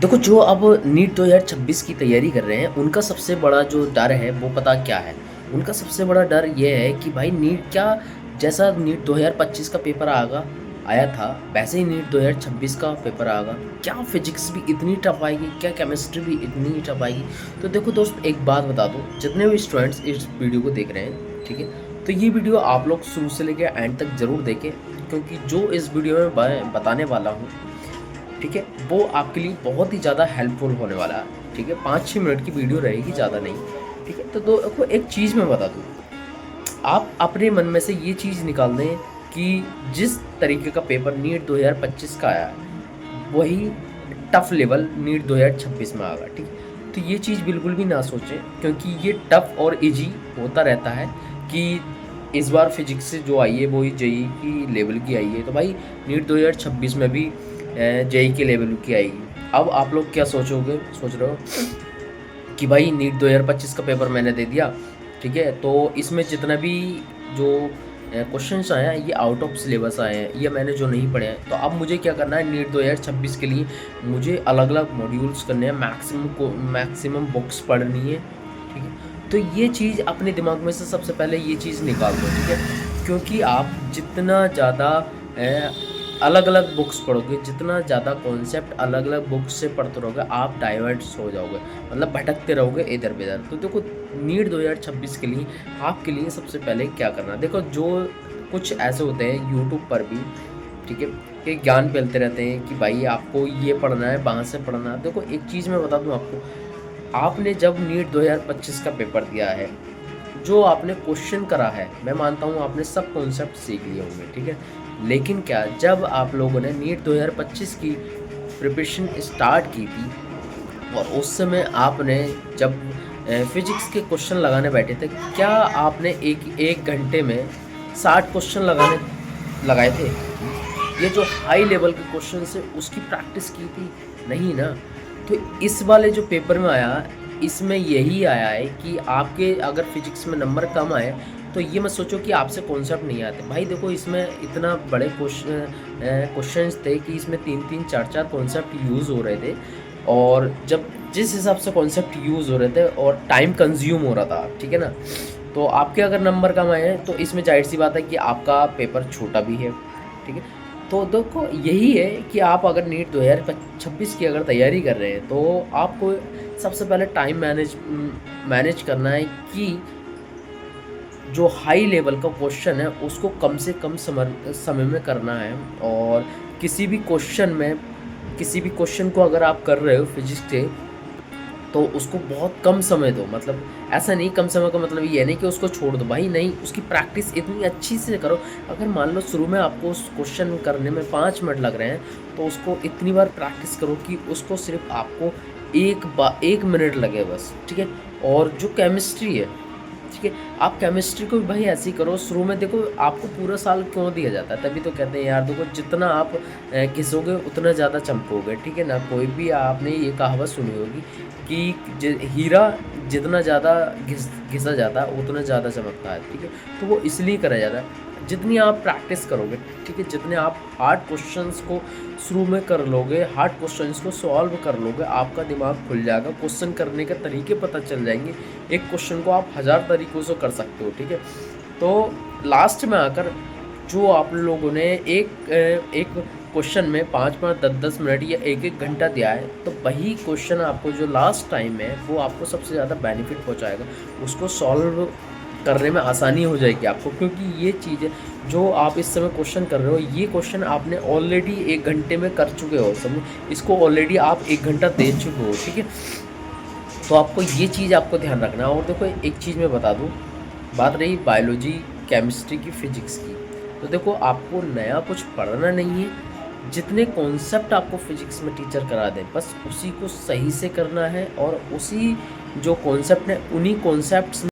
देखो, जो अब नीट 2026 की तैयारी कर रहे हैं, उनका सबसे बड़ा जो डर है, वो पता क्या है? उनका सबसे बड़ा डर ये है कि भाई नीट क्या, जैसा नीट 2025 का पेपर आया था, वैसे ही नीट 2026 का पेपर आएगा। क्या फिज़िक्स भी इतनी टफ आएगी? क्या केमिस्ट्री भी इतनी टफ आएगी? तो देखो दोस्त, एक बात बता दूँ, जितने भी स्टूडेंट्स इस वीडियो को देख रहे हैं, ठीक है? तो ये वीडियो आप लोग शुरू से लेके एंड तक ज़रूर देखें, क्योंकि जो इस वीडियो में मैं बताने वाला हूँ, ठीक है, वो आपके लिए बहुत ही ज़्यादा हेल्पफुल होने वाला है। ठीक है, 5-6 मिनट की वीडियो रहेगी, ज़्यादा नहीं। ठीक है, तो आपको एक चीज़ मैं बता दूँ, आप अपने मन में से ये चीज़ निकाल दें कि जिस तरीके का पेपर नीट 2025 का आया है, वही टफ लेवल नीट 2026 में आएगा। ठीक है, तो ये चीज़ बिल्कुल भी ना सोचें, क्योंकि ये टफ और इजी होता रहता है कि इस बार फिजिक्स से जो आई है वो ही जेई की लेवल की आई है, तो भाई नीट 2026 में भी जेई के लेवल की आएगी। अब आप लोग क्या सोच रहे हो कि भाई नीट 2025 का पेपर मैंने दे दिया, ठीक है, तो इसमें जितना भी जो क्वेश्चंस आए हैं, ये आउट ऑफ सिलेबस आए हैं, ये मैंने जो नहीं पढ़े हैं, तो अब मुझे क्या करना है, नीट 2026 के लिए मुझे अलग अलग मॉड्यूल्स करने हैं, मैक्सिमम बुक्स पढ़नी है। ठीक है, तो ये चीज़ अपने दिमाग में से सबसे पहले ये चीज़ निकाल दो। ठीक है, क्योंकि आप जितना ज़्यादा अलग अलग बुक्स पढ़ोगे, जितना ज़्यादा कॉन्सेप्ट अलग अलग बुक्स से पढ़ते रहोगे, आप डाइवर्ट्स हो जाओगे, मतलब भटकते रहोगे इधर उधर। तो देखो, नीट 2026 के लिए आपके लिए सबसे पहले क्या करना है, देखो, जो कुछ ऐसे होते हैं यूट्यूब पर भी, ठीक है, कि ज्ञान फैलते रहते हैं कि भाई आपको ये पढ़ना है, वहाँ से पढ़ना है। देखो, एक चीज़ मैं बता दूँ आपको, आपने जब नीट 2025 का पेपर दिया है, जो आपने क्वेश्चन करा है, मैं मानता हूँ आपने सब कॉन्सेप्ट सीख लिए होंगे, ठीक है। लेकिन क्या, जब आप लोगों ने नीट 2025 की प्रिपरेशन स्टार्ट की थी, और उस समय आपने जब फिजिक्स के क्वेश्चन लगाने बैठे थे, क्या आपने एक घंटे में 60 क्वेश्चन लगाए थे? ये जो हाई लेवल के क्वेश्चन है, उसकी प्रैक्टिस की थी? नहीं ना। तो इस वाले जो पेपर में आया, इसमें यही आया है कि आपके अगर फिजिक्स में नंबर कम आए, तो ये मत सोचो कि आपसे कॉन्सेप्ट नहीं आते। भाई देखो, इसमें इतना बड़े क्वेश्चंस थे कि इसमें 3-3 4-4 कॉन्सेप्ट यूज़ हो रहे थे, और जब जिस हिसाब से कॉन्सेप्ट यूज़ हो रहे थे और टाइम कंज्यूम हो रहा था, ठीक है ना, तो आपके अगर नंबर कम आए हैं, तो इसमें जाहिर सी बात है कि आपका पेपर छोटा भी है। ठीक है, तो देखो, यही है कि आप अगर नीट 2026 की अगर तैयारी कर रहे हैं, तो आपको सबसे पहले टाइम मैनेज करना है कि जो हाई लेवल का क्वेश्चन है, उसको कम से कम समय में करना है। और किसी भी क्वेश्चन को अगर आप कर रहे हो फिजिक्स के, तो उसको बहुत कम समय दो। मतलब ऐसा नहीं, कम समय का मतलब ये नहीं कि उसको छोड़ दो, भाई नहीं, उसकी प्रैक्टिस इतनी अच्छी से करो। अगर मान लो शुरू में आपको उस क्वेश्चन करने में 5 मिनट लग रहे हैं, तो उसको इतनी बार प्रैक्टिस करो कि उसको सिर्फ आपको 1 मिनट लगे बस। ठीक है, और जो केमिस्ट्री है, ठीक है, आप केमिस्ट्री को भी भाई ऐसे ही करो। शुरू में देखो, आपको पूरा साल क्यों दिया जाता है, तभी तो कहते हैं यार, देखो, जितना आप घिसोगे उतना ज़्यादा चमकोगे। ठीक है ना, कोई भी आपने ये कहावत सुनी होगी कि हीरा जितना ज़्यादा घिसा जाता है, उतना ज़्यादा चमकता है। ठीक है, तो वो इसलिए करा जाता है, जितनी आप प्रैक्टिस करोगे, ठीक है, जितने आप हार्ड क्वेश्चंस को शुरू में कर लोगे, हार्ड क्वेश्चंस को सॉल्व कर लोगे, आपका दिमाग खुल जाएगा, क्वेश्चन करने के तरीके पता चल जाएंगे। एक क्वेश्चन को आप 1000 तरीक़ों से कर सकते हो। ठीक है, तो लास्ट में आकर जो आप लोगों ने एक क्वेश्चन में 5-5, 10-10 मिनट या 1-1 घंटा दिया है, तो वही क्वेश्चन आपको जो लास्ट टाइम है, वो आपको सबसे ज़्यादा बेनिफिट पहुँचाएगा। उसको सॉल्व करने में आसानी हो जाएगी आपको, क्योंकि ये चीज़ जो आप इस समय क्वेश्चन कर रहे हो, ये क्वेश्चन आपने ऑलरेडी 1 घंटे में कर चुके हो, समझ, इसको ऑलरेडी आप 1 घंटा दे चुके हो। ठीक है, तो आपको ये चीज़ आपको ध्यान रखना है। और देखो, एक चीज़ मैं बता दूँ, बात रही बायोलॉजी, केमिस्ट्री की, फिजिक्स की, तो देखो, आपको नया कुछ पढ़ना नहीं है। जितने कॉन्सेप्ट आपको फिजिक्स में टीचर करा दें, बस उसी को सही से करना है, और उसी जो कॉन्सेप्ट है, उन्हीं कॉन्सेप्ट्स